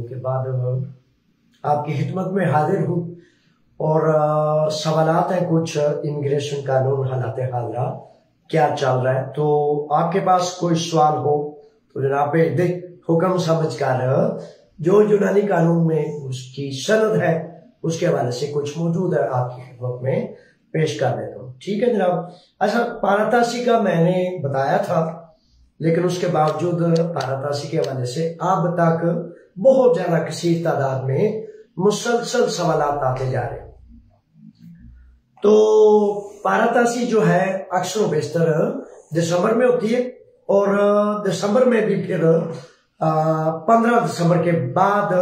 के बाद आपकी खिदमत में हाजिर हूँ और सवालात हैं कुछ इमिग्रेशन कानून हालात हाजरा क्या चल रहा है। तो आपके पास कोई सवाल हो तो जनाब दे हुक्म समझ कर जो यूनानी कानून में उसकी सनद है उसके हवाले से कुछ मौजूद है आपकी खिदमत में पेश कर देता हूँ। ठीक है जनाब। अच्छा, पारातासी का मैंने बताया था, लेकिन उसके बावजूद पारातासी के हवाले से अब तक बहुत ज्यादा कसीर तादाद में मुसलसल सवालात आते जा रहे हैं। तो पारातासी जो है अक्सर बेशतर दिसंबर में होती है और दिसंबर में भी फिर 15 दिसंबर के बाद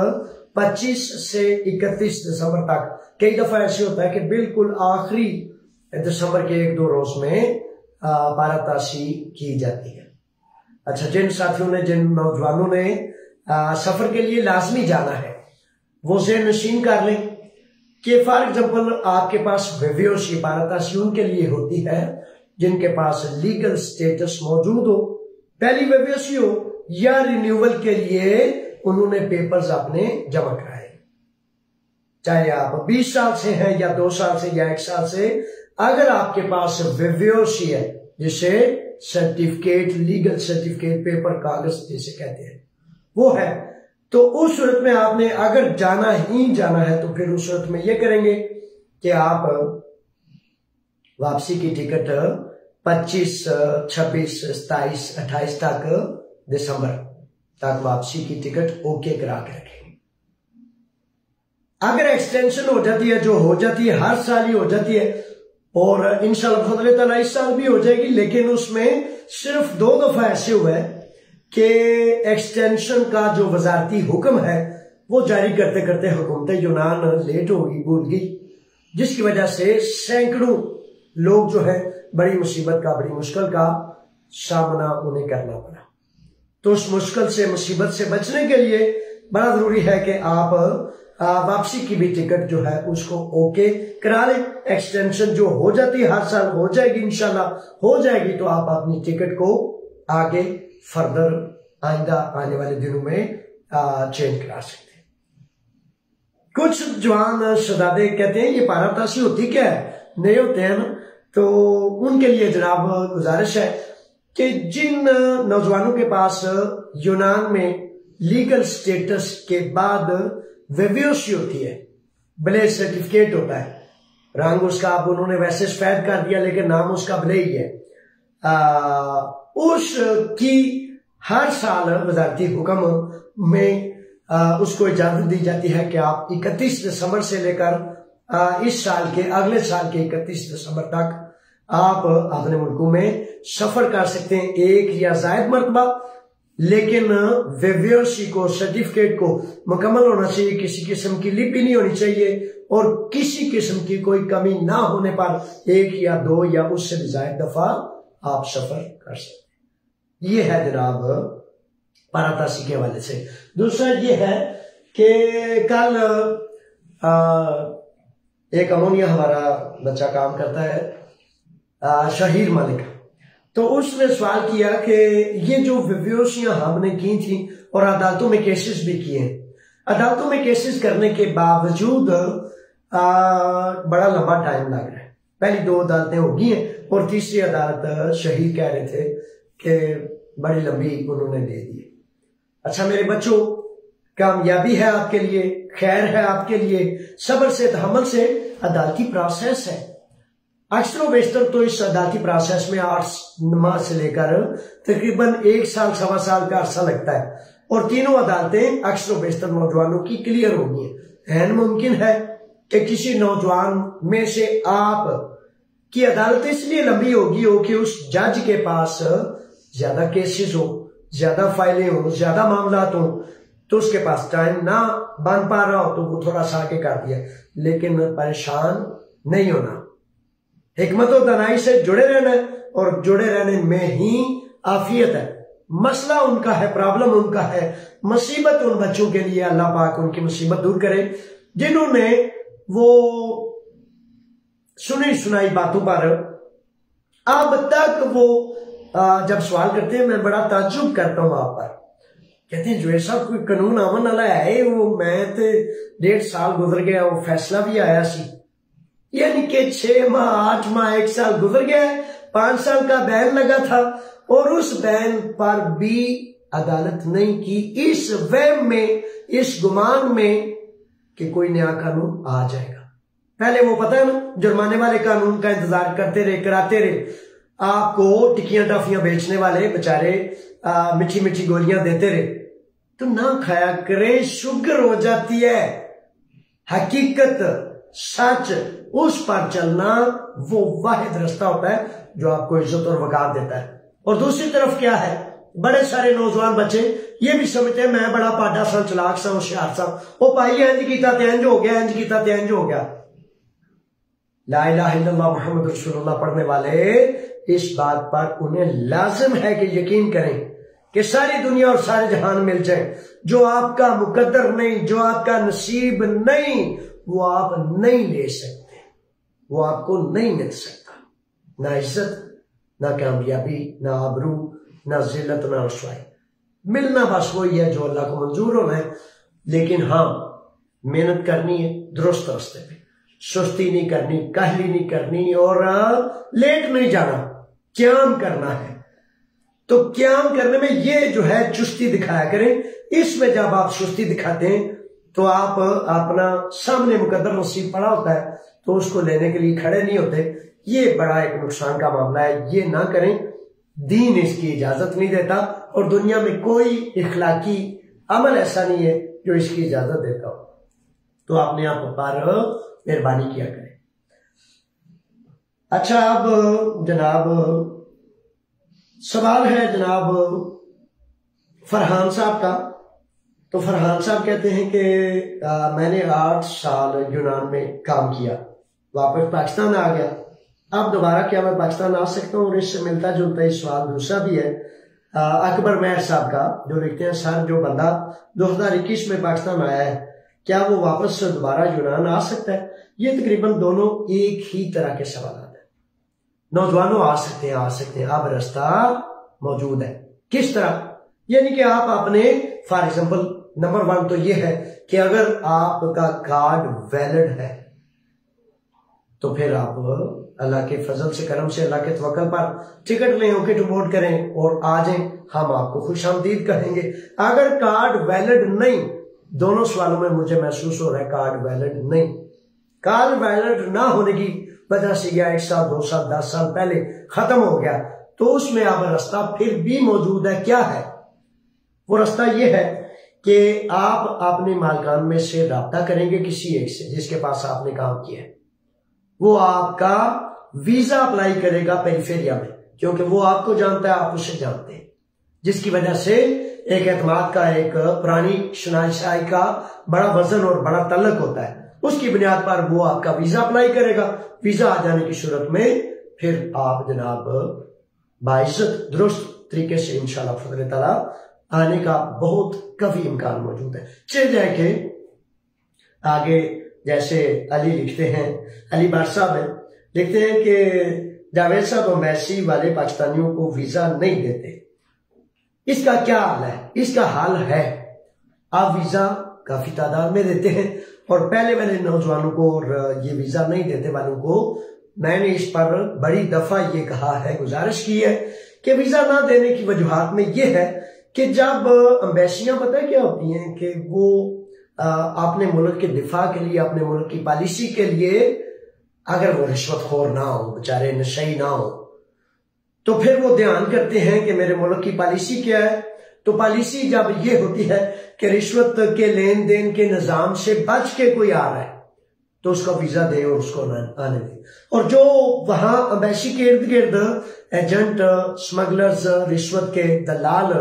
25 से 31 दिसंबर तक कई दफा ऐसे होता है कि बिल्कुल आखिरी दिसंबर के 1-2 रोज में पारातासी की जाती है। अच्छा, जिन साथियों ने, जिन नौजवानों ने सफर के लिए लाजमी जाना है वो ज़हन नशीन कर लें कि फॉर एग्जाम्पल आपके पास वेव्योसी पारातासी उनके लिए होती है जिनके पास लीगल स्टेटस मौजूद हो, पहली वेव्योसी हो या रिन्यूअल के लिए उन्होंने पेपर्स अपने जमा कराए, चाहे आप 20 साल से हैं या 2 साल से या 1 साल से। अगर आपके पास वेव्योसी है, जिसे सर्टिफिकेट, लीगल सर्टिफिकेट, पेपर कागज जिसे कहते हैं, वो है, तो उस सूरत में आपने अगर जाना ही जाना है तो फिर उस सूरत में ये करेंगे कि आप वापसी की टिकट 25, 26, 27, 28 तक दिसंबर तक वापसी की टिकट ओके करा के रखें। अगर एक्सटेंशन हो जाती है, जो हो जाती है हर साल ही हो जाती है और इंशाअल्लाह फज़ल ताला इस साल भी हो जाएगी, लेकिन उसमें सिर्फ 2 दफा ऐसे हुआ है कि एक्सटेंशन का जो वजारती हुक्म है वो जारी करते करते हुकूमत यूनान लेट हो गई, भूल गई, जिसकी वजह से सैकड़ों लोग जो है बड़ी मुसीबत का, बड़ी मुश्किल का सामना उन्हें करना पड़ा। तो उस मुश्किल से, मुसीबत से बचने के लिए बड़ा जरूरी है कि आप वापसी की भी टिकट जो है उसको ओके करा लें। एक्सटेंशन जो हो जाती है हर साल हो जाएगी, इंशाल्लाह हो जाएगी, तो आप अपनी टिकट को आगे फर्दर आइंदा आने वाले दिनों में चेंज करा सकते हैं। कुछ जवान शहजादे कहते हैं ये पारातासी होती क्या है, नए होते हैं ना, तो उनके लिए जनाब गुजारिश है कि जिन नौजवानों के पास यूनान में लीगल स्टेटस के बाद वेव्योसी होती है, ब्ले सर्टिफिकेट होता है, रंग उसका अब उन्होंने वैसे सफेद कर दिया लेकिन नाम उसका ब्ले ही है, उसकी हर साल वजारती हुक्म में उसको इजाजत दी जाती है कि आप 31 दिसंबर से लेकर इस साल के, अगले साल के 31 दिसंबर तक आप अपने मुल्कों में सफर कर सकते हैं, 1 या ज़ायद मरतबा, लेकिन वेव्योसी को, सर्टिफिकेट को मुकम्मल होना चाहिए, किसी किस्म की लिपि नहीं होनी चाहिए और किसी किस्म की कोई कमी ना होने पर 1 या 2 या उससे भी ज़ायद दफा आप सफर कर सकते हैं। ये है जनाब पारातासी के हवाले से। दूसरा ये है कि कल एक अमोनिया हमारा बच्चा काम करता है, शहीर मलिक, तो उसने सवाल किया कि ये जो वेव्योसियां हमने की थी और अदालतों में केसेस भी किए हैं, अदालतों में केसेस करने के बावजूद बड़ा लंबा टाइम लग रहा है। पहली 2 अदालतें हो गई हैं और तीसरी अदालत शहीद कह रहे थे कि बड़ी लंबी उन्होंने दे दी। अच्छा मेरे बच्चों, कामयाबी है आपके लिए, खैर है आपके लिए, सब्र से, तहम्मुल से अदालती प्रोसेस है। अक्सर बेशतर तो इस अदालती प्रोसेस में 8 माह से लेकर तकरीबन 1 साल, 1.25 साल का अरसा लगता है और तीनों अदालतें अक्सर बेशतर नौजवानों की क्लियर होगी हैं। ऐन मुमकिन है कि किसी नौजवान में से आप की अदालत इसलिए लंबी होगी हो कि उस जज के पास ज्यादा केसेस हो, ज्यादा फाइलें हो, ज्यादा मामला हो, तो उसके पास टाइम ना बन पा रहा हो तो वो थोड़ा सा आगे कर दिया। लेकिन परेशान नहीं होना, हिकमत और दानाई से जुड़े रहना है और जुड़े रहने में ही आफियत है। मसला उनका है, प्रॉब्लम उनका है, मुसीबत उन बच्चों के लिए अल्लाह पाक उनकी मुसीबत दूर करे जिन्होंने वो सुनी सुनाई बातों पर अब तक वो जब सवाल करते हैं मैं बड़ा ताज्जुब करता हूं वहां पर कहते हैं जुएर साहब कोई कानून आवन वाला है, वो मैं तो 1.5 साल गुजर गया, वो फैसला भी आया सी, यानी कि 6 माह 8 माह 1 साल गुजर गया है, 5 साल का बैन लगा था और उस बैन पर भी अदालत नहीं की, इस वहम में, इस गुमान में कि कोई नया कानून आ जाएगा। पहले वो पता है ना, जुर्माने वाले कानून का इंतजार करते रहे, कराते रहे, आपको टिक्कियां टॉफियां बेचने वाले बेचारे मीठी मीठी गोलियां देते रहे, तो ना खाया करे, शुगर हो जाती है। हकीकत, सच, उस पर चलना वो वाहिद रास्ता होता है जो आपको इज्जत और वकार देता है। और दूसरी तरफ क्या है, बड़े सारे नौजवान बच्चे ये भी समझते हैं मैं बड़ा पाडा सा, चलाक सा, होशियार सा, वो भाई इंज कीता ते इंज हो गया, इंज कीता ते इंज हो गया। ला इलाहा इल्लल्लाह मुहम्मद रसूलुल्लाह पढ़ने वाले इस बात पर उन्हें लाजिम है कि यकीन करें कि सारी दुनिया और सारे जहान मिल जाए, जो आपका मुकद्दर नहीं, जो आपका नसीब नहीं, वो आप नहीं ले सकते, वो आपको नहीं मिल सकता। ना इज्जत, ना कामयाबी, ना आबरू, ना जिल्लत, ना रुसवाई। मिलना बस वही है जो अल्लाह को मंजूर होना है। लेकिन हाँ, मेहनत करनी है दुरुस्त रास्ते पे, सुस्ती नहीं करनी, काहली नहीं करनी और लेट नहीं जाना, क्याम करना है। तो क्याम करने में ये जो है चुस्ती दिखाया करें। इसमें जब आप सुस्ती दिखाते हैं तो आप अपना सामने मुकद्दर नसीब पड़ा होता है तो उसको लेने के लिए खड़े नहीं होते। ये बड़ा एक नुकसान का मामला है, ये ना करें, दीन इसकी इजाजत नहीं देता और दुनिया में कोई इखलाकी अमल ऐसा नहीं है जो इसकी इजाजत देता हो। तो आपने आप पर मेहरबानी किया करें। अच्छा, अब जनाब सवाल है जनाब फरहान साहब का। तो फरहान साहब कहते हैं कि मैंने 8 साल यूनान में काम किया, वापस पाकिस्तान आ गया, अब दोबारा क्या मैं पाकिस्तान आ सकता हूँ? और इससे मिलता जुलता ही सवाल दूसरा भी है अकबर मेहर साहब का, जो लिखते हैं सर जो बंदा 2021 में पाकिस्तान आया है क्या वो वापस दोबारा यूनान आ सकता है? ये तकरीबन दोनों एक ही तरह के सवाल हैं। नौजवानों आ सकते हैं, अब रास्ता मौजूद है। किस तरह? यानी कि आप अपने फॉर एग्जाम्पल नंबर 1 तो ये है कि अगर आपका कार्ड वैलिड है तो फिर आप अल्लाह के फजल से, करम से, अल्लाह के तवक्कल पर टिकट लें, ओके टू बोर्ड करें और आ जाएं, हम आपको खुशामदीद कहेंगे। अगर कार्ड वैलिड नहीं, दोनों सवालों में मुझे महसूस हो रहा है कार्ड वैलिड नहीं, कार्ड वैलिड ना होने की वजह से गया 1 साल 2 साल 10 साल पहले खत्म हो गया, तो उसमें अब रास्ता फिर भी मौजूद है। क्या है वो रास्ता? ये है कि आप अपने मालकान में से राब्ता करेंगे किसी एक से जिसके पास आपने काम किया है, वो आपका वीजा अप्लाई करेगा पेरिफेरिया में, क्योंकि वो आपको जानता है, आप उसे जानते हैं, जिसकी वजह से एक एतमाद का, एक पुरानी शनाइशाई का बड़ा वजन और बड़ा तल्लक होता है। उसकी बुनियाद पर वो आपका वीजा अप्लाई करेगा। वीजा आ जाने की सूरत में फिर आप जनाब बाइज्जत दुरुस्त तरीके से इंशाल्लाह फज़ल ताला आने का बहुत काफी इम्कान मौजूद है। चल जाए के आगे, जैसे अली लिखते हैं, अली बार साहब है, लिखते हैं कि जावेद साहब एम्बेसी वाले पाकिस्तानियों को वीजा नहीं देते, इसका क्या हाल है? इसका हाल है आप वीजा काफी तादाद में देते हैं और पहले वाले नौजवानों को और ये वीजा नहीं देते वालों को मैंने इस पर बड़ी दफा ये कहा है, गुजारिश की है कि वीजा ना देने की वजूहात में ये है कि जब एम्बेसियां पता है क्या होती हैं कि वो अपने मुल्क के दिफा के लिए, अपने मुल्क की पॉलिसी के लिए, अगर वो रिश्वतखोर ना हो, बेचारे नशई ना हो, तो फिर वो ध्यान करते हैं कि मेरे मुल्क की पॉलिसी क्या है। तो पॉलिसी जब ये होती है कि रिश्वत के लेन देन के निजाम से बच के कोई आ रहा है तो उसका वीजा दे और उसको आने दे। और जो वहां एम्बेसी के इर्द गिर्द एजेंट, स्मगलर्स, रिश्वत के दलाल,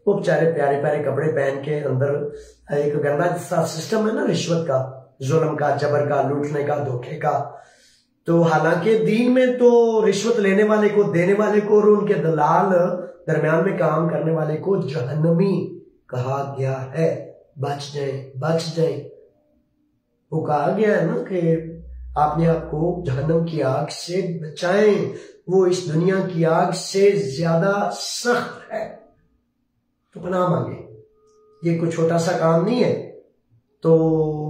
वो बेचारे प्यारे प्यारे कपड़े पहन के अंदर एक गंदा सा सिस्टम है ना रिश्वत का, जुल्म का, जबर का, लूटने का, धोखे का। तो हालांकि दीन में तो रिश्वत लेने वाले को, देने वाले को और उनके दलाल दरमियान में काम करने वाले को जहन्नमी कहा गया है। बच जाए, बच जाए। वो कहा गया है ना कि आपने आपको जहन्नम की आग से बचाएं, वो इस दुनिया की आग से ज्यादा सख्त है। तो पनाह मांगे, ये कोई छोटा सा काम नहीं है। तो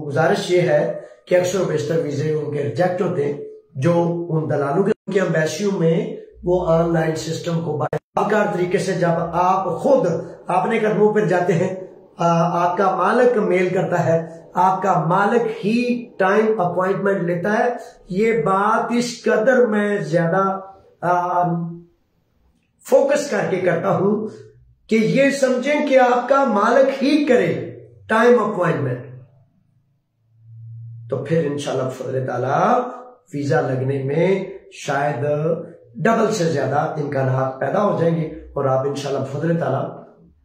गुजारिश ये है कि अक्सर बेशतर वीजे उनके रिजेक्ट होते हैं, जो उन दलालों के एम्बेसियों में वो ऑनलाइन सिस्टम को बाकार तरीके से जब आप खुद अपने कदमों पर जाते हैं, आपका मालिक मेल करता है, आपका मालिक ही टाइम अपॉइंटमेंट लेता है। ये बात इस कदर मैं ज्यादा फोकस करके करता हूं कि ये समझें कि आपका मालिक ही करे टाइम अपॉइंटमेंट, तो फिर इंशाल्लाह फजल ताला वीजा लगने में शायद डबल से ज्यादा इम्कानात पैदा हो जाएंगे और आप इंशाल्लाह फजल ताला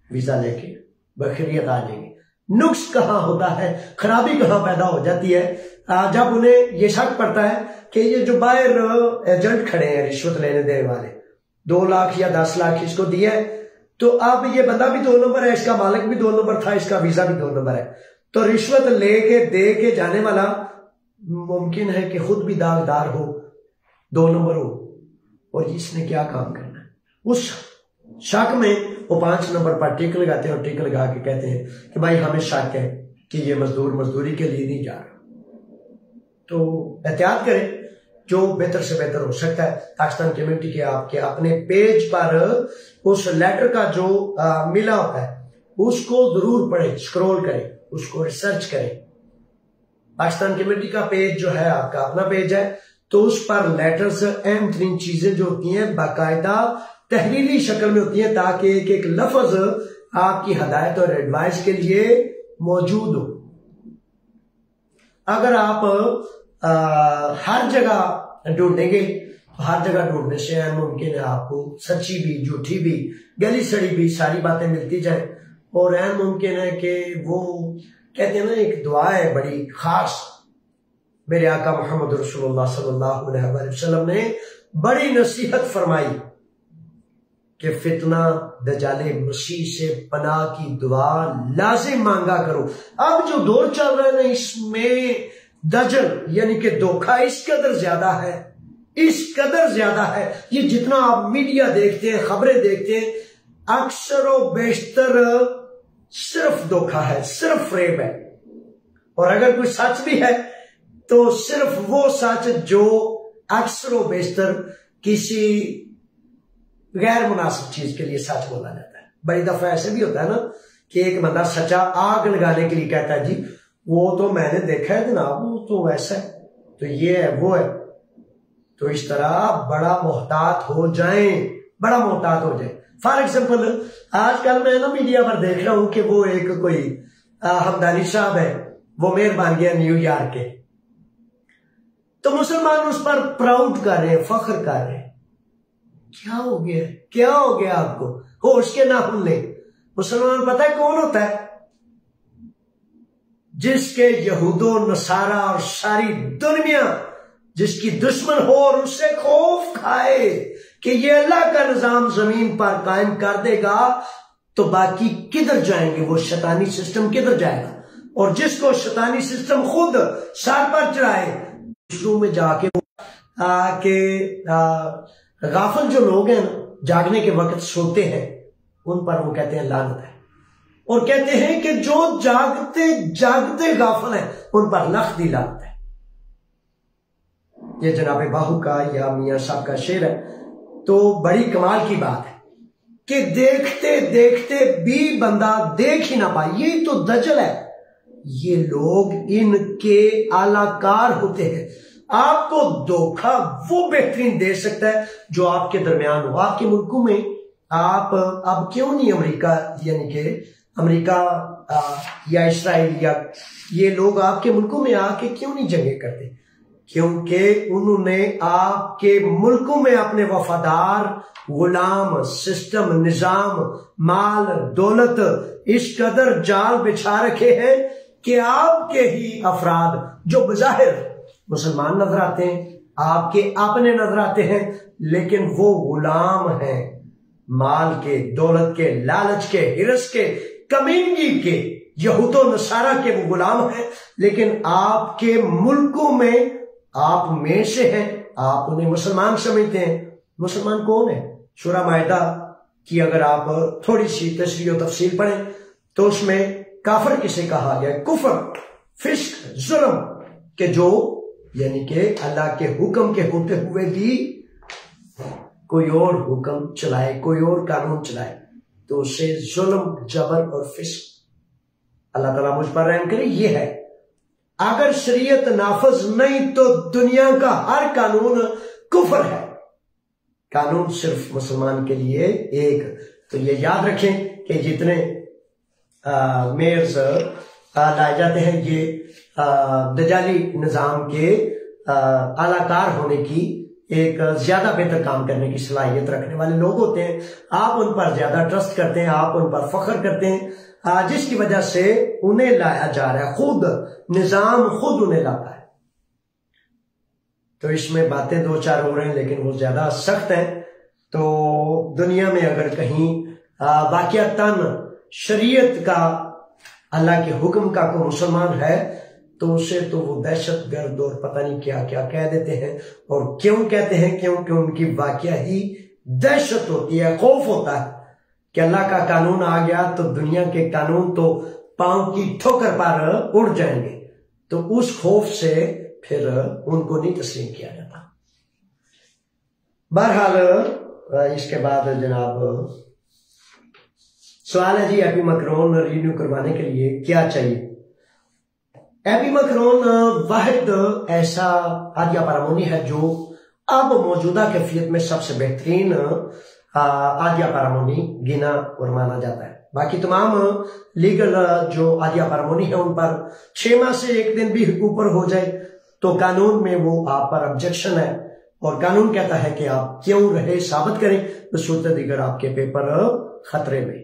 वीजा लेके बखैरियत आ जाएंगे। नुक्स कहां होता है, खराबी कहां पैदा हो जाती है, जब उन्हें यह शक पड़ता है कि ये जो बाहर एजेंट खड़े हैं रिश्वत लेने देने वाले, 2 लाख या 10 लाख इसको दिया है, तो अब ये बंदा भी 2 नंबर है, इसका मालिक भी 2 नंबर था, इसका वीजा भी 2 नंबर है, तो रिश्वत लेके दे के जाने वाला मुमकिन है कि खुद भी दागदार हो, 2 नंबर हो, और इसने क्या काम करना है। उस शक में वो 5 नंबर पर टिक लगाते हैं और टिक लगा के कहते हैं कि भाई हमें शक है कि ये मजदूर मजदूरी के लिए नहीं जा रहा। तो एहतियात करें, जो बेहतर से बेहतर हो सकता है। पाकिस्तान कम्युनिटी के आपके अपने पेज पर उस लेटर का जो मिला होता है उसको जरूर पढ़ें, स्क्रॉल करें, उसको रिसर्च करें। पाकिस्तान कम्युनिटी का पेज जो है आपका अपना पेज है, तो उस पर लेटर्स, अहम तरीन चीजें जो होती हैं बाकायदा तहरीरी शक्ल में होती है, ताकि एक एक लफ्ज आपकी हदायत और एडवाइस के लिए मौजूद हो। अगर आप हर जगह ढूंढेंगे तो हर जगह ढूंढने से मुमकिन है आपको सच्ची भी झूठी भी गली सड़ी भी सारी बातें मिलती जाए, और ऐन मुमकिन है कि वो कहते हैं ना, एक दुआ है बड़ी खास, मेरे आका मोहम्मद रसूलुल्लाह सल्लल्लाहु अलैहि वसल्लम ने बड़ी नसीहत फरमाई कि फितना दजाले मसीह से पनाह की दुआ लाजिम मांगा करो। अब जो दौर चल रहा है ना, इसमें दजल यानी कि धोखा इस कदर ज्यादा है, इस कदर ज्यादा है। ये जितना आप मीडिया देखते हैं, खबरें देखते हैं, अक्सर व बेशतर सिर्फ धोखा है, सिर्फ फ्रेब है, और अगर कोई सच भी है तो सिर्फ वो सच जो अक्सर व बेशतर किसी गैर मुनासिब चीज के लिए सच बोला जाता है। बड़ी दफा ऐसे भी होता है ना कि एक बंदा सच्चा आग लगाने के लिए कहता है जी वो तो मैंने देखा है जनाब, वो तो वैसा है, तो ये है वो है। तो इस तरह बड़ा मोहतात हो जाए, बड़ा मोहतात हो जाए। फॉर एग्जाम्पल आजकल मैं ना मीडिया पर देख रहा हूं कि वो एक कोई हमदानी साहब है, वो मेयर बन गया न्यूयॉर्क के, तो मुसलमान उस पर प्राउड कर रहे हैं, फख्र कर रहे हैं। क्या हो गया, क्या हो गया आपको, होश के नाखून ले। मुसलमान पता है कौन होता है? जिसके यहूदो नसारा और सारी दुनिया जिसकी दुश्मन हो और उससे खौफ खाए कि ये अल्लाह का निजाम जमीन पर कायम कर देगा, तो बाकी किधर जाएंगे, वो शैतानी सिस्टम किधर जाएगा। और जिसको शैतानी सिस्टम खुद सर पर चढ़ाए, दूसरों में जाके गाफिल जो लोग हैं जागने के वक्त सोते हैं, उन पर वो कहते हैं लानत है, और कहते हैं कि जो जागते जागते गाफिल हैं उन पर लख्ती लानत है। ये जनाब बाहू का या मियां साहब का शेर है। तो बड़ी कमाल की बात है कि देखते देखते भी बंदा देख ही ना पाए, यही तो दजल है। ये लोग इनके आलाकार होते हैं। आपको धोखा वो बेहतरीन दे सकता है जो आपके दरमियान हो। आपके मुल्कों में आप अब क्यों नहीं अमेरिका यानी कि अमेरिका या इस्राइल या ये लोग आपके मुल्कों में आके क्यों नहीं जंगे करते? क्योंकि उन्होंने आपके मुल्कों में अपने वफादार गुलाम, सिस्टम, निजाम, माल, दौलत इस कदर जाल बिछा रखे हैं कि आपके ही अफराद जो बजाहिर मुसलमान नजर आते हैं, आपके अपने नजर आते हैं, लेकिन वो गुलाम हैं माल के, दौलत के, लालच के, हिरस के, कमीनगी के, यहूदो नसारा के वो गुलाम हैं। लेकिन आपके मुल्कों में आप में से हैं, आप उन्हें मुसलमान समझते हैं। मुसलमान कौन है? सूरह माइदा की अगर आप थोड़ी सी तशरीह और तफसील पढ़ें तो उसमें काफिर किसे कहा गया? कुफर, फिस्क, जुल्म के जो यानी कि अल्लाह के हुक्म के होते हुए भी कोई और हुक्म चलाए, कोई और कानून चलाए, तो उसे जुल्म, जबर और फिस्क। अल्लाह ताला मुझ पर रहम करे। ये है, अगर शरीयत नाफज नहीं तो दुनिया का हर कानून कुफर है। कानून सिर्फ मुसलमान के लिए एक। तो ये याद रखें कि जितने मेयर्स लाए जाते हैं ये दजाली निजाम के आलाकार होने की, एक ज्यादा बेहतर काम करने की सलाहियत रखने वाले लोग होते हैं। आप उन पर ज्यादा ट्रस्ट करते हैं, आप उन पर फख्र करते हैं, जिसकी वजह से उन्हें लाया जा रहा है। खुद निजाम खुद उन्हें लाता है। तो इसमें बातें दो चार हो रहे हैं लेकिन वो ज्यादा सख्त है। तो दुनिया में अगर कहीं वाकयातन शरीयत का, अल्लाह के हुक्म का कोई मुसलमान है तो उसे तो वो दहशतगर्द और पता नहीं क्या क्या कह देते हैं। और क्यों कहते हैं? क्योंकि उनकी वाकया ही दहशत होती है, खौफ होता है कि अल्लाह का कानून आ गया तो दुनिया के कानून तो पांव की ठोकर पर उड़ जाएंगे। तो उस खौफ से फिर उनको नहीं तस्लीम किया जाता। बहरहाल इसके बाद जनाब सवाल है जी, एपी मैक्रोन रिन्यू करवाने के लिए क्या चाहिए? एपी मैक्रोन वाहिद ऐसा आदिया पारामोनी है जो अब मौजूदा कैफियत में सबसे बेहतरीन आदिया पारामोनी गिना और माना जाता है। बाकी तमाम लीगल जो आदिया पारामोनी है उन पर 6 माह से 1 दिन भी ऊपर हो जाए तो कानून में वो आप पर ऑब्जेक्शन है और कानून कहता है कि आप क्यों रहे साबित करें। तो सूरत दीगर आपके पेपर खतरे में,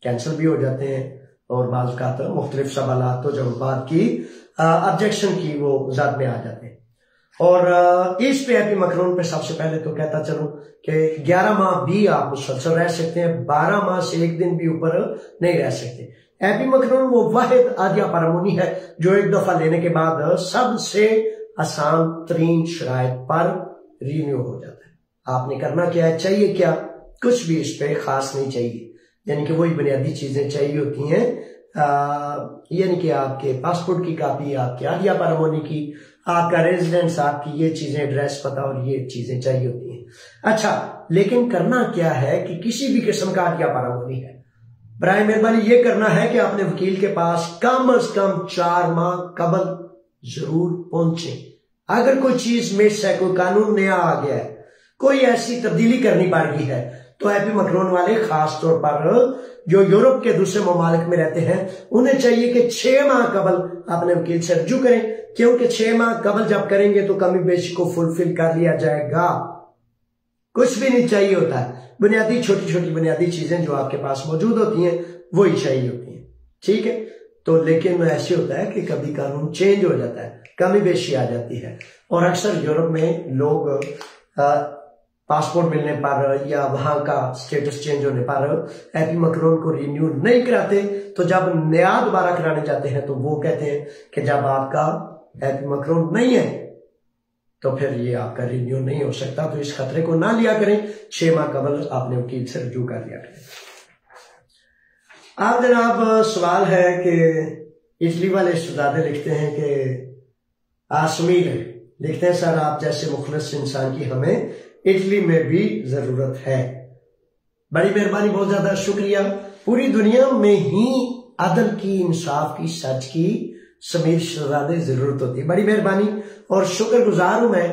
कैंसिल भी हो जाते हैं और बाज़ औक़ात मुख्तलिफ सवालात तो जवाबात की ऑब्जेक्शन की वो ज़द में आ जाते हैं। और इस पे एपी मैक्रोन पे सबसे पहले तो कहता चलूं कि 11 माह भी आप मुसलसल रह सकते हैं, 12 माह से 1 दिन भी ऊपर नहीं रह सकते। एपी मैक्रोन वो वाहिद आदिया पारामोनी है जो एक दफा लेने के बाद सबसे आसान तरीन शराइत पर रिन्यू हो जाता है। आपने करना क्या है, चाहिए क्या? कुछ भी इस पे खास नहीं चाहिए, यानी कि वही बुनियादी चीजें चाहिए होती हैं। यानी कि आपके पासपोर्ट की कापी, आपके आदिया पारामोनी की, आपका रेजिडेंस, आपकी ये चीजें, एड्रेस, पता और ये चीजें चाहिए होती हैं। अच्छा, लेकिन करना क्या है कि किसी भी किस्म का आदिया पारामोनी है, बराए मेहरबानी ये करना है कि अपने वकील के पास कम अज कम 4 माह कबल जरूर पहुंचे। अगर कोई चीज मिस है, कोई कानून नया आ गया है, कोई ऐसी तब्दीली करनी पड़ गई है, तो एपी मैक्रोन वाले खास तौर पर जो यूरोप के दूसरे ममालिक में रहते हैं उन्हें चाहिए कि 6 माह कबल अपने वकील से रजू करें, क्योंकि 6 माह कबल जब करेंगे तो कमी बेशी को फुलफिल कर लिया जाएगा। कुछ भी नहीं चाहिए होता है, बुनियादी छोटी छोटी बुनियादी चीजें जो आपके पास मौजूद होती हैं वही चाहिए होती हैं, ठीक है। तो लेकिन ऐसे होता है कि कभी कानून चेंज हो जाता है, कमी बेशी आ जाती है, और अक्सर यूरोप में लोग पासपोर्ट मिलने पर या वहां का स्टेटस चेंज होने पर एपी मैक्रोन को रिन्यू नहीं कराते। तो जब नया दोबारा कराने जाते हैं तो वो कहते हैं कि जब आपका एपी मैक्रोन नहीं है तो फिर ये आपका रिन्यू नहीं हो सकता। तो इस खतरे को ना लिया करें, 6 माह कबल आपने वकील से रजू कर लिया करें। आप जनाब सवाल है कि इटली वाले शहजादे लिखते हैं कि आसमीर लिखते हैं, सर आप जैसे मुखलिस इंसान की हमें इटली में भी जरूरत है। बड़ी मेहरबानी, बहुत ज्यादा शुक्रिया। पूरी दुनिया में ही अदल की, इंसाफ की, सच की समीर शहजादे जरूरत होती है। बड़ी मेहरबानी और शुक्रगुजार हूं मैं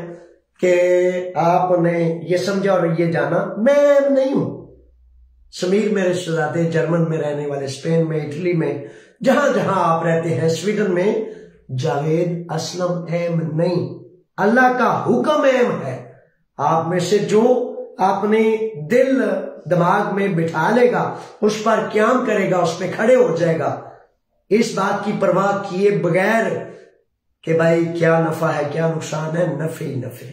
कि आपने ये समझा और ये जाना। मैं नहीं हूं समीर, मेरे शहजादे जर्मन में रहने वाले, स्पेन में, इटली में, जहां जहां आप रहते हैं, स्वीडन में जावेद असलम एम नहीं, अल्लाह का हुक्म एम है। आप में से जो अपने दिल दिमाग में बिठा लेगा, उस पर क्याम करेगा, उस पर खड़े हो जाएगा, इस बात की परवाह किए बगैर कि भाई क्या नफा है क्या नुकसान है, नफे ही नफे।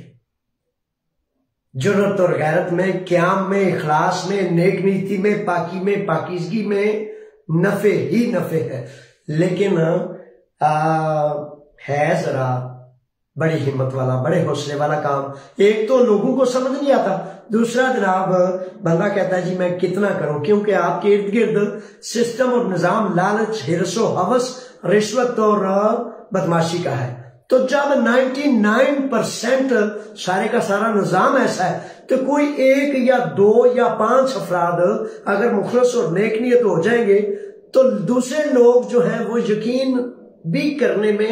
जुर्रत और गैरत में, क्याम में, इखलास में, नेक नीति में, पाकी में, पाकीजगी में नफे ही नफे है। लेकिन है जरा बड़ी हिम्मत वाला, बड़े हौसले वाला काम। एक तो लोगों को समझ नहीं आता, दूसरा जनाब बंदा कहता है जी मैं कितना करूं, क्योंकि आपके इर्द गिर्द सिस्टम और निजाम लालच, हिर्स व हवस, रिश्वत और बदमाशी का है। तो जब 99% सारे का सारा निजाम ऐसा है, तो कोई एक या दो या 5 अफराद अगर मुखलस और नेक नियत हो जाएंगे तो दूसरे लोग जो है वो यकीन भी करने में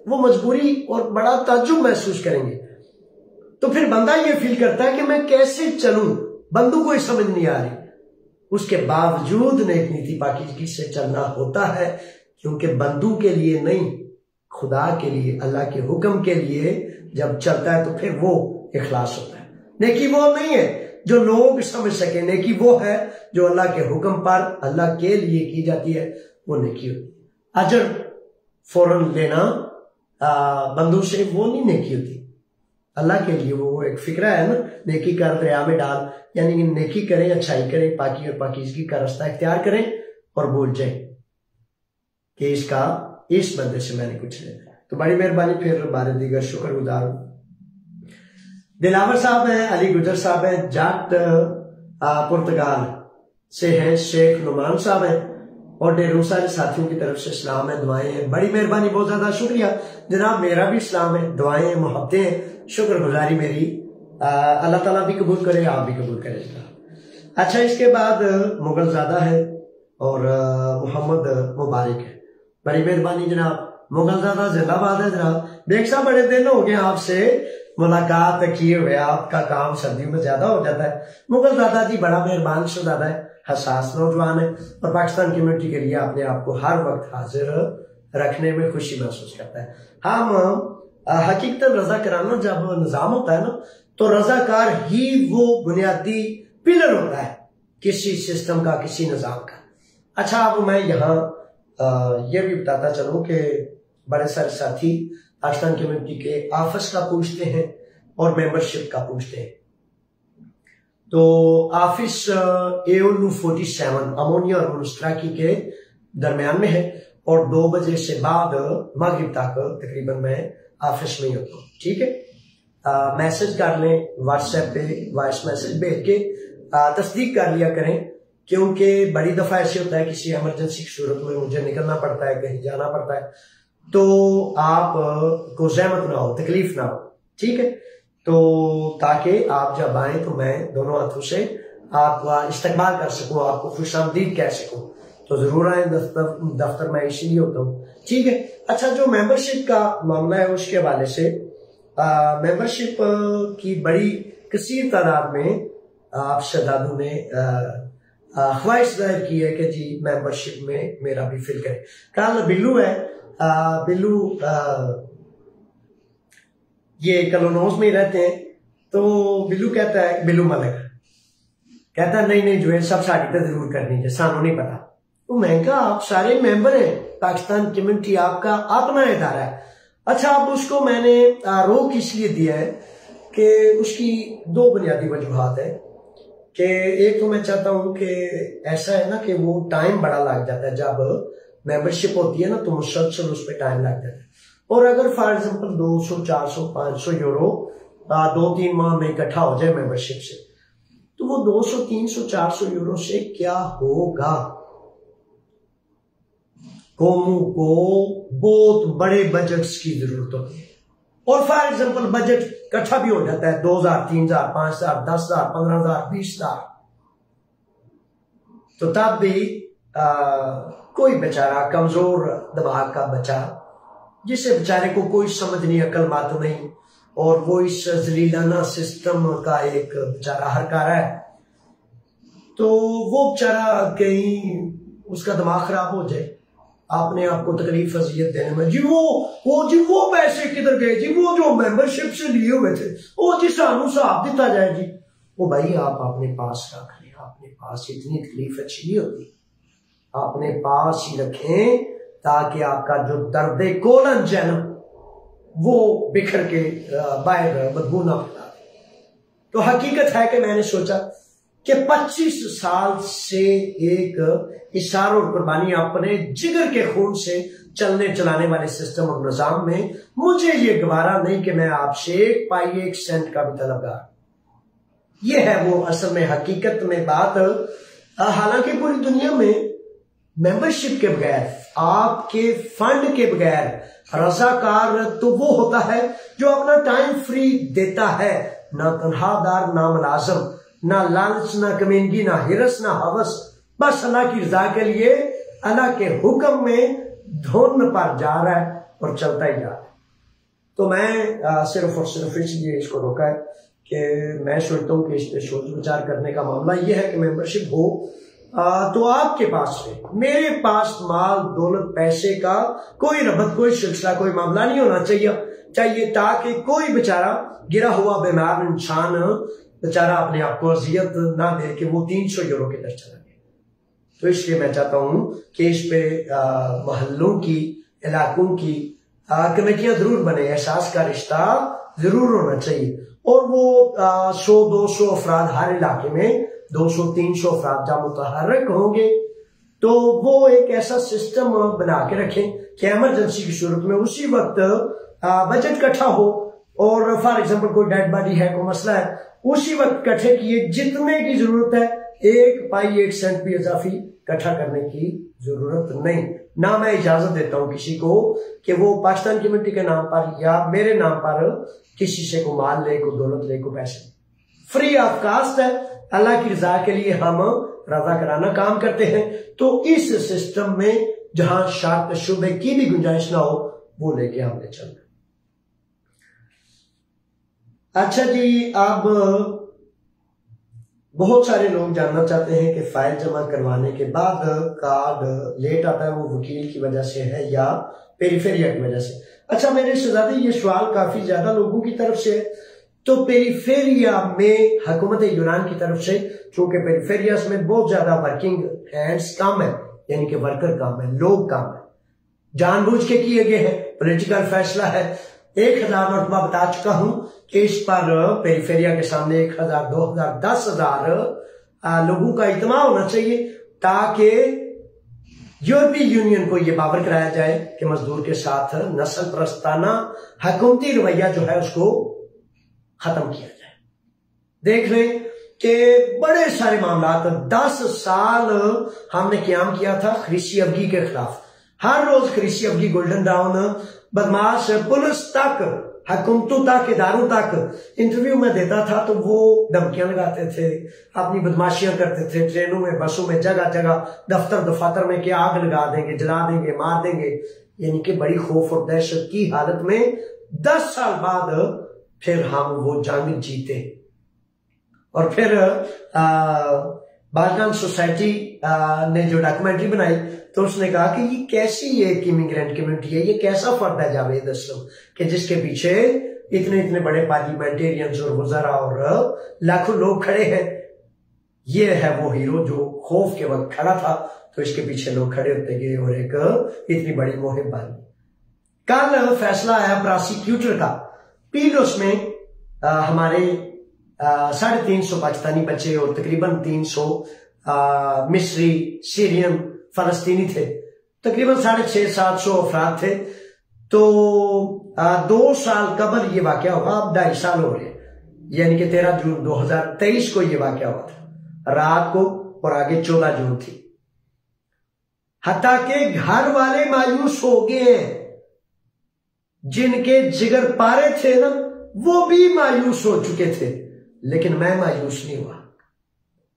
वो मजबूरी और बड़ा ताज्जुब महसूस करेंगे। तो फिर बंदा ये फील करता है कि मैं कैसे चलूं, बंदू को समझ नहीं आ रही। उसके बावजूद नेक नीति पाकीज़गी से चलना होता है, क्योंकि बंदू के लिए नहीं, खुदा के लिए, अल्लाह के हुक्म के लिए जब चलता है तो फिर वो इखलास होता है। नेकी वो नहीं है जो लोग समझ सके, नेकी वो है जो अल्लाह के हुक्म पर अल्लाह के लिए की जाती है, वो नेकी होती है। अजर फौरन लेना बंदू से वो नहीं नेकी होती, अल्लाह के लिए वो एक फिक्रा है ना, नेकी कर दरिया में डाल, यानी कि नेकी करें, अच्छाई करें, पाकी और पाकीज़गी का रास्ता इख्तियार करें और बोल जाए कि इस बंदे से मैंने कुछ लेना है। तो बड़ी मेहरबानी, फिर बारे दीगर शुक्रगुजार हूं। दिलावर साहब हैं, अली गुजर साहब हैं, जाट पुर्तगाल से हैं, शेख नुमान साहब हैं और ढेरों सारे साथियों की तरफ से सलाम है, दुआएं हैं। बड़ी मेहरबानी, बहुत ज्यादा शुक्रिया जनाब, मेरा भी सलाम है, दुआएं हैं, मोहब्बतें हैं, शुक्रगुजारी मेरी अल्लाह ताला भी कबूल करे, आप भी कबूल करें। अच्छा, इसके बाद मुगल ज़ादा है और मोहम्मद मुबारक है। बड़ी मेहरबानी जनाब, मुगल ज़ादा जिंदाबाद है जनाब। देख साहब बड़े दिन हो गए आपसे मुलाकात किए हुए, आपका काम सर्दियों में ज्यादा हो जाता है। मुगल ज़ादा जी बड़ा मेहरबान शहजादा है, हसास नौजवान है और पाकिस्तान कम्युनिटी के लिए अपने आप को हर वक्त हाजिर रखने में खुशी महसूस करता है। हम हकीकत रजा कराना जब निजाम होता है ना, तो रजाकार ही वो बुनियादी पिलर होता है किसी सिस्टम का, किसी निजाम का। अच्छा, अब मैं यहाँ ये भी बताता चलूं कि बड़े सारे साथी पाकिस्तान कम्युनिटी के आफस का पूछते हैं और मेंबरशिप का पूछते हैं। तो ऑफिस AOU 47 अमोनिया और मुस्तराकी के दरमियान में है और 2 बजे से बाद मगरिब तक तकरीबन मैं ऑफिस में ही होता हूँ। ठीक है, मैसेज कर लें, व्हाट्सएप पे वॉइस मैसेज भेज के तस्दीक कर लिया करें, क्योंकि बड़ी दफा ऐसे होता है किसी इमरजेंसी की सूरत में मुझे निकलना पड़ता है, कहीं जाना पड़ता है, तो आप को ज़हमत ना हो, तकलीफ ना हो। ठीक है, तो ताकि आप जब आए तो मैं दोनों हाथों से आपका इस्तकबाल कर सकूं, आपको खुशामदीद कह सकूं, तो जरूर आए। दफ्तर में इसीलिए होता हूँ। ठीक है, अच्छा, जो मेंबरशिप का मामला है उसके हवाले से मेंबरशिप की बड़ी कसीर तादाद में आप शहजादों ने ख्वाहिश जाहिर की है कि जी मेंबरशिप में मेरा भी फिल करें। कल बिल्लू है, बिल्लू ये कलोनोज में ही रहते हैं, तो बिल्लू कहता है, बिल्लू मलिक कहता है नहीं जुएल साहब साड़ी तो जरूर करनी है, सानू नहीं पता। तो मैं कहा आप सारे मेंबर हैं, पाकिस्तान कम्युनिटी आपका अपना इदारा है। अच्छा, अब उसको मैंने रोक इसलिए दिया है कि उसकी 2 बुनियादी वजूहात है कि एक तो मैं चाहता हूं कि ऐसा है ना कि वो टाइम बड़ा लग जाता है, जब मेंबरशिप होती है ना तो मुसलसल उस पर टाइम लग जाता है। और अगर फॉर एग्जांपल 200, 400, 500 यूरो 2-3 माह में इकट्ठा हो जाए मेंबरशिप से, तो वो 200, 300, 400 यूरो से क्या होगा? कौमों को बहुत बड़े बजट्स की जरूरत होती है। और फॉर एग्जांपल बजट इकट्ठा भी हो जाता है 2,000, 3,000, 5,000, 10,000, 15,000, 20,000, तो तब भी कोई बेचारा कमजोर दिमाग का बच्चा, जिसे बेचारे को कोई समझ नहीं, अकल नहीं, और वो इस जलीलाना सिस्टम का एक बेचारा हरकारा है, तो वो बेचारा कहीं उसका दिमाग खराब हो जाए, आपने आपको तकलीफ अजियत देने में, जी वो पैसे किधर गए जी, वो जो मेंबरशिप से लिए हुए थे, वो जी सानू साहब दिता जाए जी, वो भाई आप अपने पास रख लें, अपने पास इतनी तकलीफ अच्छी नहीं होती, अपने पास ही रखें ताकि आपका जो दर्द कोलन है ना वो बिखर के बाहर बदबू ना फैला। तो हकीकत है कि मैंने सोचा कि 25 साल से एक इशारा और कुर्बानी अपने जिगर के खून से चलने चलाने वाले सिस्टम और निजाम में मुझे ये गवारा नहीं कि मैं आपसे 1 पाई 1 सेंट का भी तलबगार। ये है वो असल में हकीकत में बात। हालांकि पूरी दुनिया में मेंबरशिप के बगैर, आपके फंड के बगैर रजाकार तो वो होता है जो अपना टाइम फ्री देता है, ना तनहादार, ना मुलाजम, ना लालच, ना कमीनगी, ना हिरस, ना हवस, बस अल्लाह की रजा के लिए अल्लाह के हुक्म में धुन पर जा रहा है और चलता ही जा रहा है। तो मैं सिर्फ और सिर्फ इसलिए इसको रोका है कि मैं सोचता हूँ कि इस पर सोच विचार करने का मामला यह है कि मेंबरशिप हो तो आपके पास में, मेरे पास माल दौलत पैसे का कोई रबत, कोई सिलसिला, कोई मामला नहीं होना चाहिए ताकि कोई बेचारा गिरा हुआ बीमार इंसान बेचारा अपने आप को अजियत ना दे कि वो 300 यूरो के दर चला गया। तो इसलिए मैं चाहता हूं कि इस पे मोहल्लों की, इलाकों की कमेटियां जरूर बने, एहसास का रिश्ता जरूर होना चाहिए और वो 100-200 अफराद हर इलाके में 200-300 अफराद जब मुतहर्रिक होंगे तो वो एक ऐसा सिस्टम बना के रखें कि इमरजेंसी की सूरत में उसी वक्त बजट इकट्ठा हो और फॉर एग्जांपल कोई डेड बॉडी है, कोई मसला है, उसी वक्त इकट्ठे किए जितने की जरूरत है, 1 पाई 1 सेंट भी इजाफी इकट्ठा करने की जरूरत नहीं। ना मैं इजाजत देता हूं किसी को कि वो पाकिस्तान कमेटी के नाम पर या मेरे नाम पर किसी से को माल ले, को दौलत ले, को पैसे। फ्री ऑफ कास्ट है, अल्लाह की रजा के लिए हम रजा कराना काम करते हैं। तो इस सिस्टम में जहां शक शुबे की भी गुंजाइश ना हो वो लेके हमने चलना। अच्छा जी, अब बहुत सारे लोग जानना चाहते हैं कि फाइल जमा करवाने के बाद कार्ड लेट आता है, वो वकील की वजह से है या पेरीफेरिया की वजह से। अच्छा मेरे शहजादी, ये सवाल काफी ज्यादा लोगों की तरफ से है। तो पेरीफेरिया में हुकूमत यूनान की तरफ से, चूंकि पेरीफेरिया में बहुत ज्यादा वर्किंग हैंड्स कम है, यानी कि वर्कर कम है, लोग कम है, जानबूझ के किए गए हैं, पॉलिटिकल फैसला है। 1000 मरतबा बता चुका हूं कि इस पर पेरीफेरिया के सामने 1000, 2000, 10,000 लोगों का इज्तिमा होना चाहिए ताकि यूरोपीय यूनियन को यह बावर कराया जाए कि मजदूर के साथ नस्ल प्रस्ताना हुकूमती रवैया जो है उसको खत्म किया जाए। देख लें कि बड़े सारे मामला, 10 साल हमने क्याम किया था खरीसी अफगी के खिलाफ। हर रोज खरीसी अफगी, गोल्डन डाउन, बदमाश पुलिस तक, हुकूमतों तक, इदारों तक इंटरव्यू में देता था तो वो धमकियां लगाते थे, अपनी बदमाशियां करते थे, ट्रेनों में, बसों में, जगह जगह, दफ्तर दफातर में कि आग लगा देंगे, जला देंगे, मार देंगे, यानी कि बड़ी खौफ और दहशत की हालत में 10 साल बाद फिर हम वो जंग जीते। और फिर बालकान सोसाइटी ने जो डॉक्यूमेंट्री बनाई तो उसने कहा कि ये कैसी एक इमिग्रेंट कम्युनिटी है, ये कैसा फर्द है जावेद असलम कि जिसके पीछे इतने इतने बड़े पार्लियामेंटेरियंस और वज़रा और लाखों लोग खड़े हैं। ये है वो हीरो जो खौफ के वक्त खड़ा था, तो इसके पीछे लोग खड़े होते गए और एक इतनी बड़ी मुहिम बनी। कल फैसला आया प्रोसिक्यूटर का, पीलोस में हमारे 350 पाकिस्तानी बच्चे और तकरीबन 300 मिस्री, सीरियन, फलस्तीनी थे, तकरीबन 650-700 अफराद थे। तो 2 साल कबल ये वाकया हुआ, अब 2.5 साल हो रहे, यानी कि 13 जून 2023 को ये वाकया हुआ था रात को, और आगे 14 जून थी। हत्ता के घर वाले मायूस हो गए, जिनके जिगर पारे थे ना वो भी मायूस हो चुके थे, लेकिन मैं मायूस नहीं हुआ,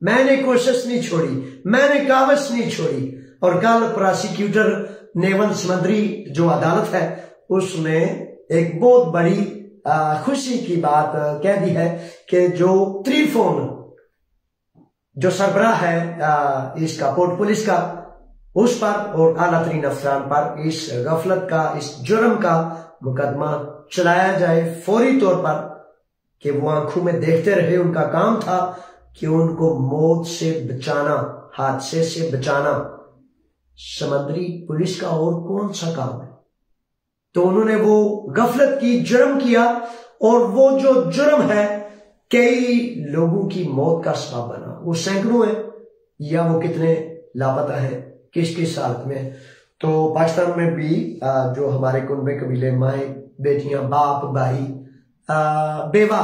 मैंने कोशिश नहीं छोड़ी, मैंने कावश नहीं छोड़ी। और कल प्रोसिक्यूटर नेवल समंदरी जो अदालत है उसने एक बहुत बड़ी खुशी की बात कह दी है कि जो त्रिफोन जो सरबराह है इसका पोर्ट पुलिस का, उस पर और आला तरीन अफसरान पर इस गफलत का, इस जुर्म का मुकदमा चलाया जाए फौरी तौर पर, कि वो आंखों में देखते रहे। उनका काम था कि उनको मौत से बचाना, हादसे से बचाना। समुद्री पुलिस का और कौन सा काम है? तो उन्होंने वो गफलत की, जुर्म किया, और वो जो जुर्म है कई लोगों की मौत का सबब बना। वो सैकड़ों है या वो कितने लापता है, किस किस हालत में। तो पाकिस्तान में भी जो हमारे कुनबे कबीले, माए बेटियां, बाप भाई, बेवा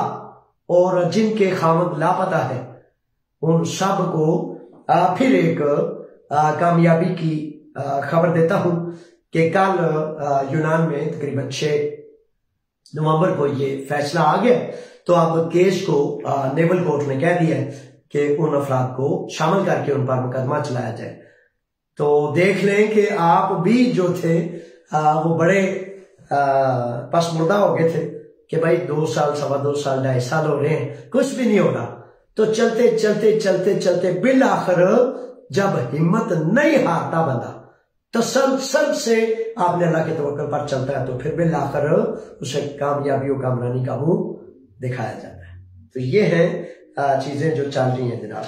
और जिनके खामद लापता है, उन सब को फिर एक कामयाबी की खबर देता हूं कि कल यूनान में तकरीबन 6 नवंबर को ये फैसला आ गया। तो अब केस को नेवल कोर्ट ने कह दिया है कि उन अफराद को शामिल करके उन पर मुकदमा चलाया जाए। तो देख लें कि आप भी जो थे वो बड़े पसमुर्दा हो गए थे कि भाई 2 साल, 2.25 साल, 2.5 साल हो रहे हैं, कुछ भी नहीं हो रहा। तो चलते चलते चलते चलते बिल आखिर जब हिम्मत नहीं हारता बंदा, तो सब से आपने अल्लाह के तवक्कुल पर चलता है, तो फिर बिल आखिर उसे कामयाबी और कामरानी का मुंह दिखाया जाता है। तो ये है चीजें जो चल रही हैं जनाब।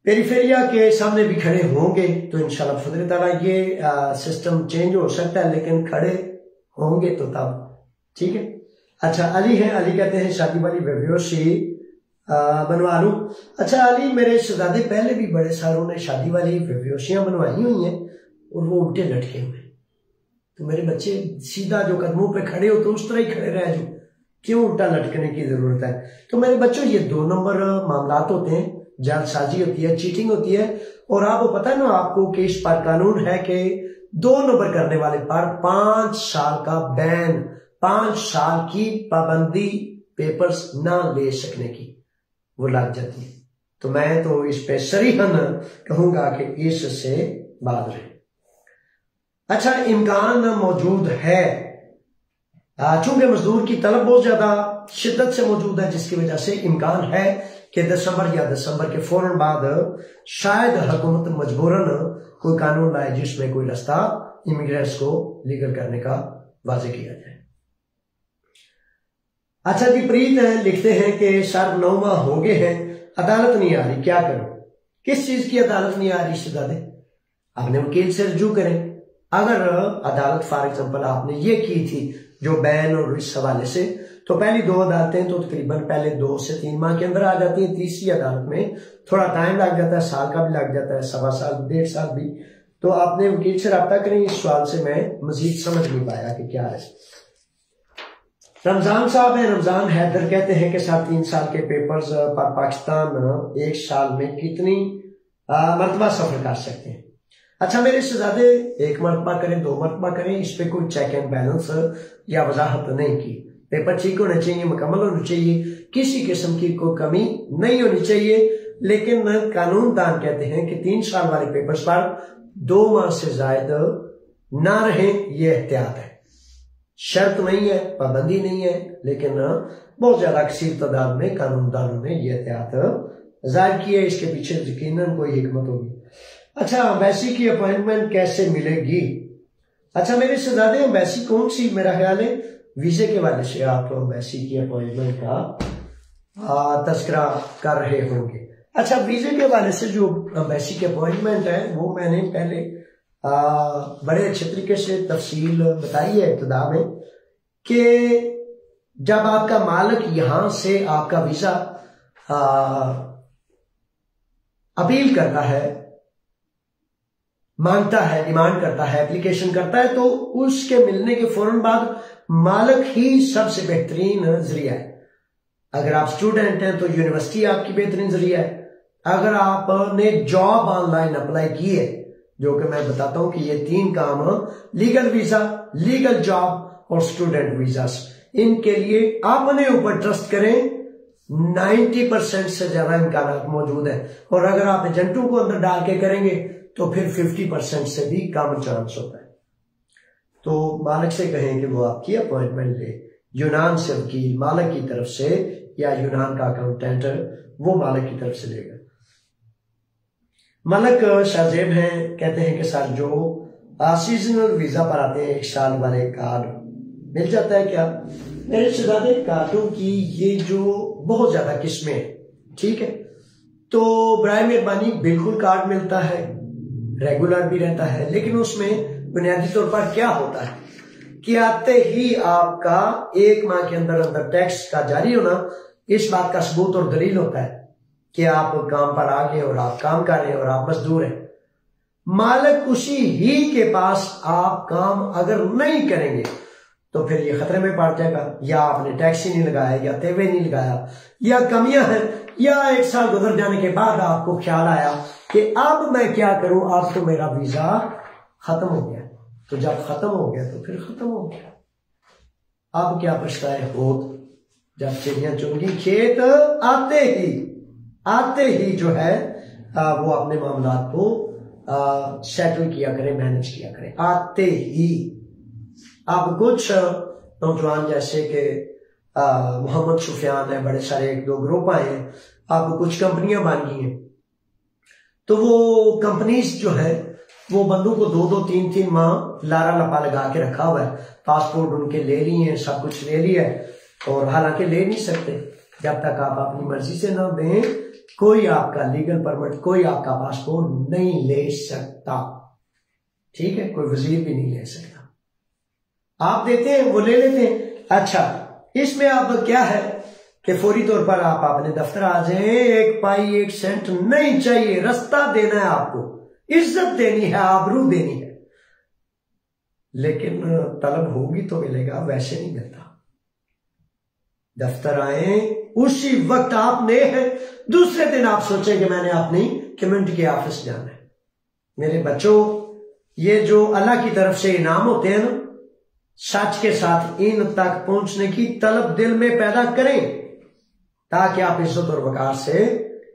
पेरिफेरिया के सामने भी खड़े होंगे तो इंशाल्लाह फजल ताला ये सिस्टम चेंज हो सकता है, लेकिन खड़े होंगे तो तब ठीक है। अच्छा, अली है, अली कहते हैं शादी वाली बेहोशी बनवा लूं। अच्छा अली, मेरे शहजादे पहले भी बड़े सारों ने शादी वाली बेहोशियां बनवाई हुई हैं और वो उल्टे लटके हुए, तो मेरे बच्चे सीधा जो कदमों पे खड़े हो तो उस तरह ही खड़े रह जाओ, क्यों उल्टा लटकने की जरूरत है। तो मेरे बच्चों ये 2 नंबर मामलात होते हैं, जालसाजी होती है, चीटिंग होती है। और आपको पता है ना आपको कि इस पर कानून है कि 2 नंबर करने वाले पर 5 साल का बैन, 5 साल की पाबंदी पेपर्स ना ले सकने की वो लग जाती है। तो मैं तो इस पे सरीहन कहूंगा कि इससे बात रहे। अच्छा, इम्कान मौजूद है, चूंकि मजदूर की तलब बहुत ज्यादा शिद्दत से मौजूद है, जिसकी वजह से इम्कान है कि दिसंबर या दिसंबर के फौरन बाद शायद हुकूमत मजबूरन कोई कानून लाए जिसमें कोई रास्ता इमिग्रेंट्स को लीगल करने का वाजे किया जाए। अच्छा जी, प्रीत लिखते हैं कि सर 9 माह हो गए हैं, अदालत नहीं आ रही, क्या करूं? किस चीज की अदालत नहीं आ रही शहजादे? आपने वकील से रजू करें। अगर अदालत फॉर एग्जाम्पल आपने ये की थी जो बैन और इस हवाले से, तो पहली 2 अदालतें तो तकरीबन पहले 2 से 3 माह के अंदर आ जाती है। तीसरी अदालत में थोड़ा टाइम लग जाता है, साल का भी लग जाता है, 1.25 साल, 1.5 साल भी। तो आपने वकील से रब्ता करें। इस सवाल से मैं मजीद समझ नहीं पाया कि क्या है। रमजान साहब है, रमजान हैदर कहते हैं कि 3 साल के पेपर्स पर पाकिस्तान 1 साल में कितनी मरतबा सफर कर सकते हैं? अच्छा मेरे शहजादे, 1 मरतबा करें, 2 मरतबा करें, इस पे कोई चेक एंड बैलेंस या वजाहत नहीं की। पेपर ठीक होने चाहिए, मुकम्मल होने चाहिए, किसी किस्म की कोई कमी नहीं होनी चाहिए। लेकिन कानून दान कहते हैं कि 3 साल वाले पेपर्स पर 2 माह से ज्यादा ना रहे, ये एहतियात है। शर्त नहीं है, पाबंदी नहीं है, लेकिन बहुत ज्यादा कसीर तादाद में कानूनदानों ने यह एहतियात जाहिर की है। इसके पीछे यकीनन कोई हिकमत होगी। अच्छा, एम्बेसी की अपॉइंटमेंट कैसे मिलेगी? अच्छा मेरे शहजादे, एम्बेसी कौन सी? मेरा ख्याल है वीजे के वाले से आप एम्बेसी की अपॉइंटमेंट का तस्करा कर रहे होंगे। अच्छा, वीजे के वाले से जो एम्बेसी की अपॉइंटमेंट है वो मैंने पहले बड़े अच्छे तरीके से तफसील बताई है इब्तिदा में कि जब आपका मालिक यहां से आपका वीजा अपील करता है, मांगता है, डिमांड करता है, एप्लीकेशन करता है, तो उसके मिलने के फौरन बाद मालिक ही सबसे बेहतरीन जरिया है। अगर आप स्टूडेंट हैं तो यूनिवर्सिटी आपकी बेहतरीन जरिया है। अगर आपने जॉब ऑनलाइन अप्लाई की है, जो कि मैं बताता हूं कि ये 3 काम, लीगल वीजा, लीगल जॉब और स्टूडेंट वीजा, इनके लिए अपने ऊपर ट्रस्ट करें। 90% से ज्यादा इम्कान मौजूद है। और अगर आप एजेंटों को अंदर डाल के करेंगे तो फिर 50% से भी कम चांस होता है। तो मालिक से कहें कि वो आपकी अपॉइंटमेंट ले। यूनान से वकील मालिक की तरफ से या यूनान का अकाउंटेंट वो मालिक की तरफ से लेगा। मलक शाहजेब हैं, कहते हैं कि सर जो सीजनल वीजा पर आते हैं 1 साल वाले कार्ड मिल जाता है क्या? मेरे शहजादे, कार्डों की ये जो बहुत ज्यादा किस्में हैं, ठीक है, तो बराए मेहरबानी बिल्कुल कार्ड मिलता है, रेगुलर भी रहता है, लेकिन उसमें बुनियादी तौर पर क्या होता है कि आते ही आपका 1 माह के अंदर अंदर टैक्स का जारी होना इस बात का सबूत और दलील होता है कि आप काम पर आ गए और आप काम कर रहे हैं और आप मजदूर हैं। मालिक उसी ही के पास आप काम अगर नहीं करेंगे तो फिर ये खतरे में पड़ जाएगा, या आपने टैक्स ही नहीं लगाया, या तेवे नहीं लगाया, या कमियां हैं, या 1 साल गुजर जाने के बाद आपको ख्याल आया कि अब मैं क्या करूं, अब तो मेरा वीजा खत्म हो गया। तो जब खत्म हो गया तो फिर खत्म हो गया। अब क्या पछताए हो, जब चिड़ियां चुन गई खेत आते ही जो है वो अपने मामलात को सेटल किया करें, मैनेज किया करें आते ही। अब कुछ नौजवान जैसे कि मोहम्मद सुफियान है, बड़े सारे 1-2 ग्रुप आए हैं, अब कुछ कंपनियां बन गई हैं, तो वो कंपनीज जो है वो बंदों को 2-2, 3-3 माह लारा लपा लगा के रखा हुआ है। पासपोर्ट उनके ले लिए हैं, सब कुछ ले लिया है, और हालांकि ले नहीं सकते जब तक आप अपनी मर्जी से ना दें। कोई आपका लीगल परमिट, कोई आपका पासपोर्ट नहीं ले सकता, ठीक है, कोई वजीर भी नहीं ले सकता। आप देते हैं, वो ले लेते हैं। अच्छा, इसमें अब क्या है कि फौरी तौर पर आप अपने दफ्तर आ जाएं, 1 पाई 1 सेंट नहीं चाहिए, रास्ता देना है आपको, इज्जत देनी है, आबरू देनी है, लेकिन तलब होगी तो मिलेगा, वैसे नहीं मिलता। दफ्तर आए उसी वक्त आपने, दूसरे दिन आप सोचें कि मैंने अपनी कम्युनिटी के ऑफिस जाना है। मेरे बच्चों, ये जो अल्लाह की तरफ से इनाम होते हैं ना, सच के साथ इन तक पहुंचने की तलब दिल में पैदा करें ताकि आप इज्जत और वकार से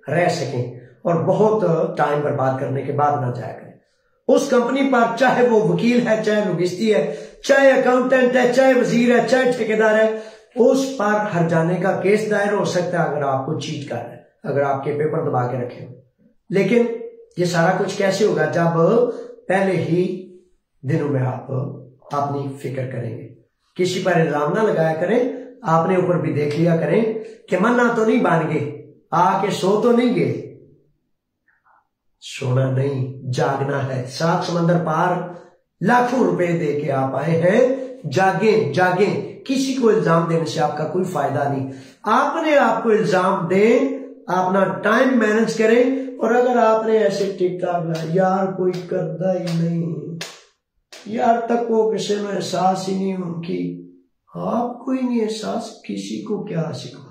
रह सकें और बहुत टाइम बर्बाद करने के बाद ना जाया करें उस कंपनी पर, चाहे वो वकील है, चाहे लुगिस्ती है, चाहे अकाउंटेंट है, चाहे वजीर है, चाहे ठेकेदार है, उस पर हर जाने का केस दायर हो सकता है अगर आपको चीट कर रहा है, अगर आपके पेपर दबा के रखे हो। लेकिन ये सारा कुछ कैसे होगा, जब पहले ही दिनों में आप अपनी फिक्र करेंगे। किसी पर इल्जाम ना लगाया करें, आपने ऊपर भी देख लिया करें कि मन्ना तो नहीं बन गए, आके सो तो नहीं गए। सोना नहीं, जागना है। 7 समंदर पार लाखों रुपए दे के आप आए हैं, जागें। किसी को इल्जाम देने से आपका कोई फायदा नहीं। आपने आपको इल्जाम दें, अपना टाइम मैनेज करें, और अगर आपने ऐसे टिकटॉक यार कोई करता ही नहीं, यार तक वो किसी में एहसास ही नहीं उनकी, आपको ही नहीं एहसास, किसी को क्या सिखा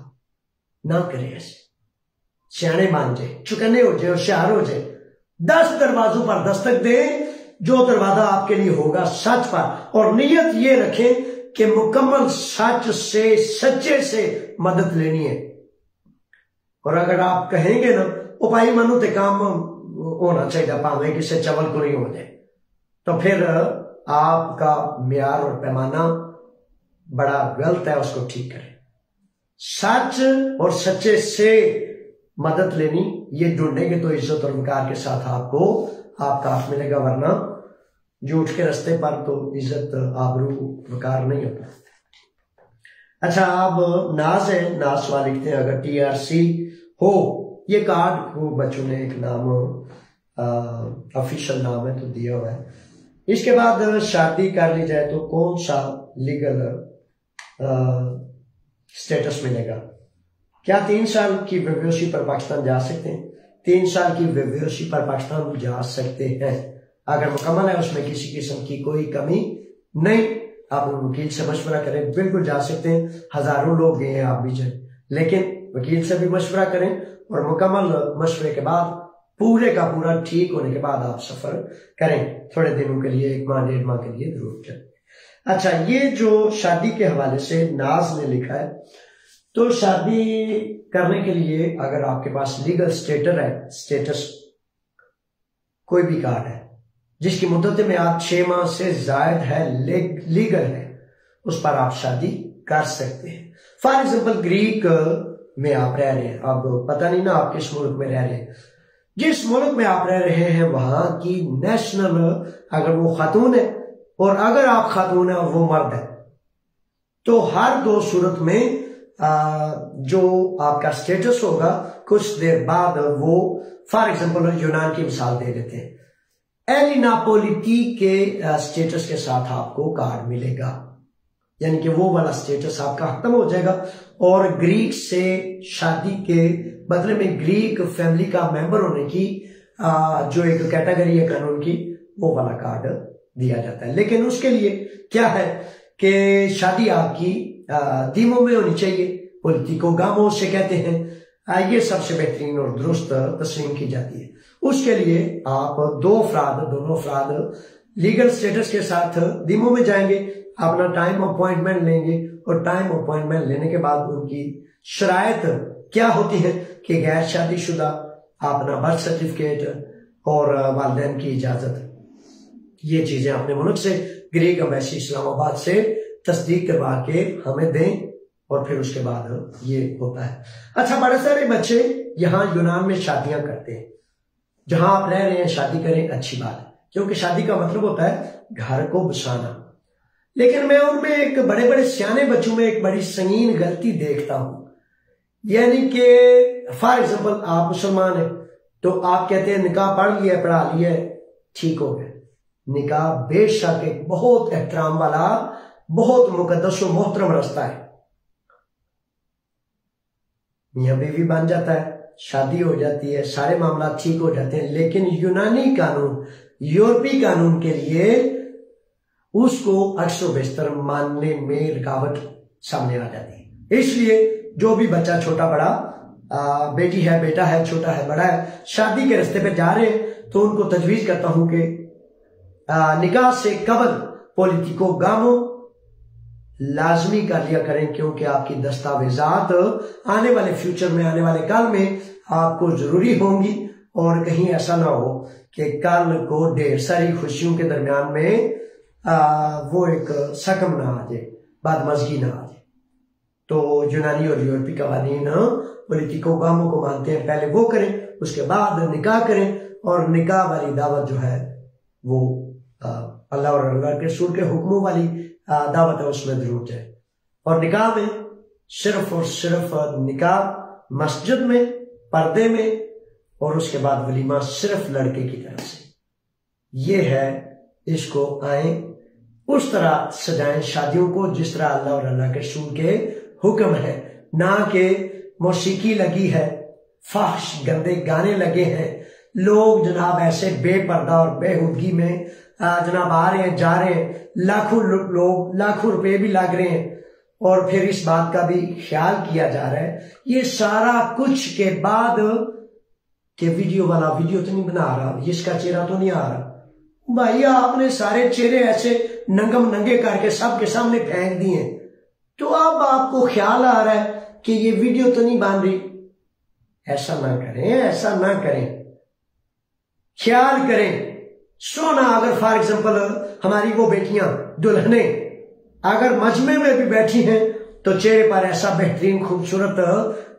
ना करे। ऐसे सियाने मान जाए, चुकने हो जाए, होशियार हो जाए, 10 दरवाजों पर दस्तक दे, जो दरवाजा आपके लिए होगा सच पर, और नियत ये रखें कि मुकम्मल सच से, सच्चे से मदद लेनी है। और अगर आप कहेंगे ना ओ भाई मनु ते काम होना चाहिए, भावे किसी चवल को नहीं हो जाए, तो फिर आपका म्यार और पैमाना बड़ा गलत है, उसको ठीक करें। सच और सच्चे से मदद लेनी, ये ढूंढेंगे तो इज्जत और वकार के साथ आपको आपका हक मिलेगा, वरना झूठ के रास्ते पर तो इज्जत आबरू वकार नहीं होता। अच्छा, अब नाज है, नाज सवाल लिखते हैं, अगर TRC हो, ये कार्ड को बच्चों ने एक नाम ऑफिशियल नाम है तो दिया हुआ है। इसके बाद शादी कर ली जाए तो कौन सा लीगल स्टेटस मिलेगा? क्या 3 साल की बेवसी पर पाकिस्तान जा सकते हैं? 3 साल की बेवसी पर पाकिस्तान जा सकते हैं अगर मुकम्मल है, उसमें किसी किस्म की कोई कमी नहीं। आप वकील से मशवरा करें, बिल्कुल जा सकते हैं। हजारों लोग गए हैं, आप भी जाए, लेकिन वकील से भी मशवरा करें, और मुकम्मल मशवरे के बाद पूरे का पूरा ठीक होने के बाद आप सफर करें। थोड़े दिनों के लिए, 1 माह 1.5 माह के लिए जरूर करें। अच्छा, ये जो शादी के हवाले से नाज ने लिखा है, तो शादी करने के लिए अगर आपके पास लीगल स्टेटस कोई भी कार्ड है जिसकी मुद्दत में आप 6 माह से जायद है, लीगल है, उस पर आप शादी कर सकते हैं। फॉर एग्जाम्पल, ग्रीक में आप रह रहे हैं, अब पता नहीं ना आप किस मुल्क में रह रहे हैं, जिस मुल्क में आप रह रहे हैं वहां की नेशनल, अगर वो खातून है और अगर आप खातून है और वो मर्द है, तो हर 2 सूरत में जो आपका स्टेटस होगा कुछ देर बाद वो, फॉर एग्जाम्पल यूनान की मिसाल दे देते हैं, एली नापोलिटी के स्टेटस के साथ आपको कार्ड मिलेगा, यानी कि वो वाला स्टेटस आपका खत्म हो जाएगा और ग्रीक से शादी के बदले में ग्रीक फैमिली का मेंबर होने की जो एक कैटेगरी है कानून की, वो वाला कार्ड दिया जाता है। लेकिन उसके लिए क्या है कि शादी आपकी दीमों में होनी चाहिए, पॉलिटिको गामो से कहते हैं, ये सबसे बेहतरीन और दुरुस्त तस्लीम की जाती है। उसके लिए आप दोनों अफराद लीगल स्टेटस के साथ दीमों में जाएंगे, अपना टाइम अपॉइंटमेंट लेंगे और टाइम अपॉइंटमेंट लेने के बाद उनकी शराइत क्या होती है कि गैर शादीशुदा, अपना बर्थ सर्टिफिकेट और वालिदैन की इजाजत, ये चीजें अपने मुल्क से ग्रीक एम्बेसी इस्लामाबाद से तस्दीक करवा के हमें दें और फिर उसके बाद ये होता है। अच्छा, बड़े सारे बच्चे यहाँ यूनान में शादियां करते हैं। जहां आप रह रहे हैं शादी करें, अच्छी बात है, क्योंकि शादी का मतलब होता है घर को बसाना। लेकिन मैं उनमें एक बड़े बड़े सियाने बच्चों में एक बड़ी संगीन गलती देखता हूं, यानी कि फॉर एग्जाम्पल आप मुसलमान हैं तो आप कहते हैं निकाह पढ़ लिया, पढ़ा लिया, ठीक हो गया। निकाह बेशक एक बहुत एहतराम वाला, बहुत मुकद्दस और मोहतरम रास्ता है, मियां बीवी बन जाता है, शादी हो जाती है, सारे मामला ठीक हो जाते हैं। लेकिन यूनानी कानून, यूरोपीय कानून के लिए उसको अक्सर बेशतर मानने में रुकावट सामने आ जाती है। इसलिए जो भी बच्चा छोटा बड़ा, बेटी है, बेटा है, छोटा है, बड़ा है, शादी के रास्ते पे जा रहे हैं तो उनको तजवीज करता हूं कि निकाह से कबल पॉलिटिको गामो लाजमी कर लिया करें, क्योंकि आपकी दस्तावेजात आने वाले फ्यूचर में, आने वाले काल में आपको जरूरी होंगी। और कहीं ऐसा ना हो कि कल को ढेर सारी खुशियों के दरमियान में वो एक सकम ना आ जाए, बदमज़गी ना आ जाए। तो यूनानी और यूरोपीय कवानीन पॉलिटिको गामो को मानते हैं, पहले वो करें, उसके बाद निकाह करें, और निकाह वाली दावत जो है वो अल्लाह और अल्लाह के रसूल के हुक्मों वाली दावत है, उसमें जरूर जाए। और निकाह में सिर्फ और सिर्फ निकाह मस्जिद में, पर्दे में, और उसके बाद वलीमा सिर्फ लड़के की तरफ से। ये है, इसको आए उस तरह सजाएं शादियों को जिस तरह अल्लाह और अल्लाह के रसूल के हुक्म है, ना कि मौसीकी लगी है, फाहश गंदे गाने लगे हैं, लोग जनाब ऐसे बेपर्दा और बेहुदगी में जनाब आ रहे हैं, जा रहे हैं, लाखों लोग, लाखों रुपए भी लग रहे हैं, और फिर इस बात का भी ख्याल किया जा रहा है। ये सारा कुछ के बाद कि वीडियो वाला वीडियो तो नहीं बना रहा, इसका चेहरा तो नहीं आ रहा। भाई आपने सारे चेहरे ऐसे नंगम नंगे करके सबके सामने फेंक दिए, तो अब आपको ख्याल आ रहा है कि ये वीडियो तो नहीं बन रही। ऐसा ना करें, ऐसा ना करें, ख्याल करें। सोना, अगर फॉर एग्जाम्पल हमारी वो बेटियां दुल्हने अगर मजमे में भी बैठी हैं तो चेहरे पर ऐसा बेहतरीन खूबसूरत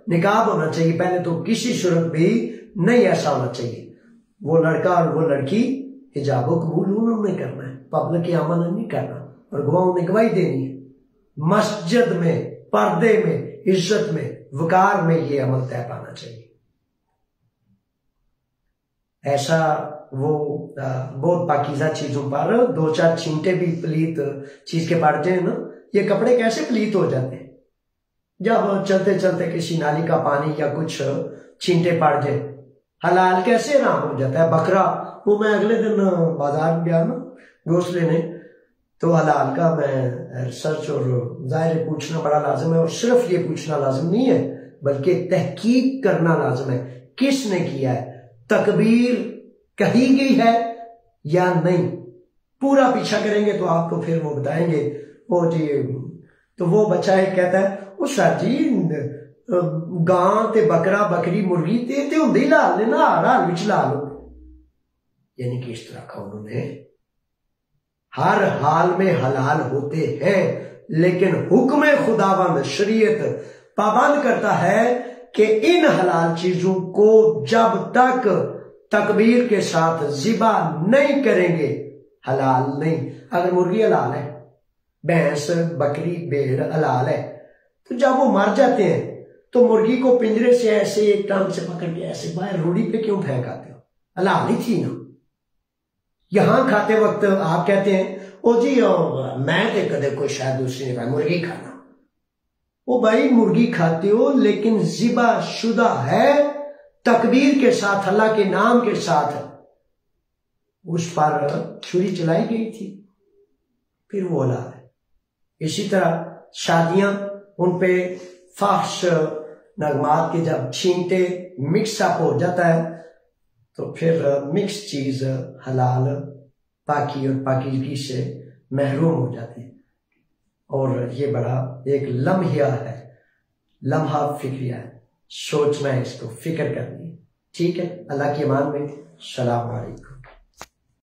निकाब होना चाहिए। पहले तो किसी सूरत भी नहीं ऐसा होना चाहिए। वो लड़का और वो लड़की हिजाबो कबूल उन्होंने करना है, पब्लिक की अमल नहीं करना, और गवाहों ने गवाही देनी है। मस्जिद में, पर्दे में, इज्जत में, वकार में ये अमल तय पाना चाहिए। ऐसा वो बहुत पाकीज़ा चीजों पर दो चार छींटे भी पलीत चीज के पड़ जाए ना, ये कपड़े कैसे पलीत हो जाते हैं जब चलते चलते किसी नाली का पानी या कुछ छींटे पड़ जाए, हलाल कैसे ना हो जाता है। बकरा, वो मैं अगले दिन बाजार गया ना गोश्त लेने, तो हलाल का मैं रिसर्च और जाहिर पूछना बड़ा लाजिम है, और सिर्फ ये पूछना लाजिम नहीं है बल्कि तहकीक करना लाजिम है, किसने किया है, तकबीर कही गई है या नहीं। पूरा पीछा करेंगे तो आपको फिर वो बताएंगे, वो जी तो वो बच्चा एक कहता है उस सर जी गां ते बकरा बकरी मुर्गी ते होंदे ही लाल ने ना, हर हाल विच ला लो। यानी कि इस तरह का उन्होंने हर हाल में हलाल होते हैं, लेकिन हुक्म खुदावंद शरीयत पाबंद करता है कि इन हलाल चीजों को जब तक तकबीर के साथ जिबा नहीं करेंगे हलाल नहीं। अगर मुर्गी हलाल है, भैंस बकरी भेड़ हलाल है, तो जब वो मर जाते हैं तो मुर्गी को पिंजरे से ऐसे एक टांग से पकड़ के ऐसे बाहर रोड़ी पे क्यों फेंकाते हो, हलाल ही थी ना। यहां खाते वक्त आप कहते हैं ओ जी मैं तो कदे कोई शायद दूसरी ने मुर्गी खाना, वो भाई मुर्गी खाते हो लेकिन ज़िबा शुदा है, तकबीर के साथ, अल्लाह के नाम के साथ उस पर छुरी चलाई गई थी, फिर वो औलाद है। इसी तरह शादियां, उन पे फाहश नगमात के जब छींटे मिक्स अप हो जाता है तो फिर मिक्स चीज हलाल, पाकी और पाकीज़गी से महरूम हो जाती है। और ये बड़ा एक लम्हा है, लम्हा फिक्रिया है, सोचना है, इसको फिक्र करनी है। ठीक है, अल्लाह की अमान में। सलाम अलैकुम।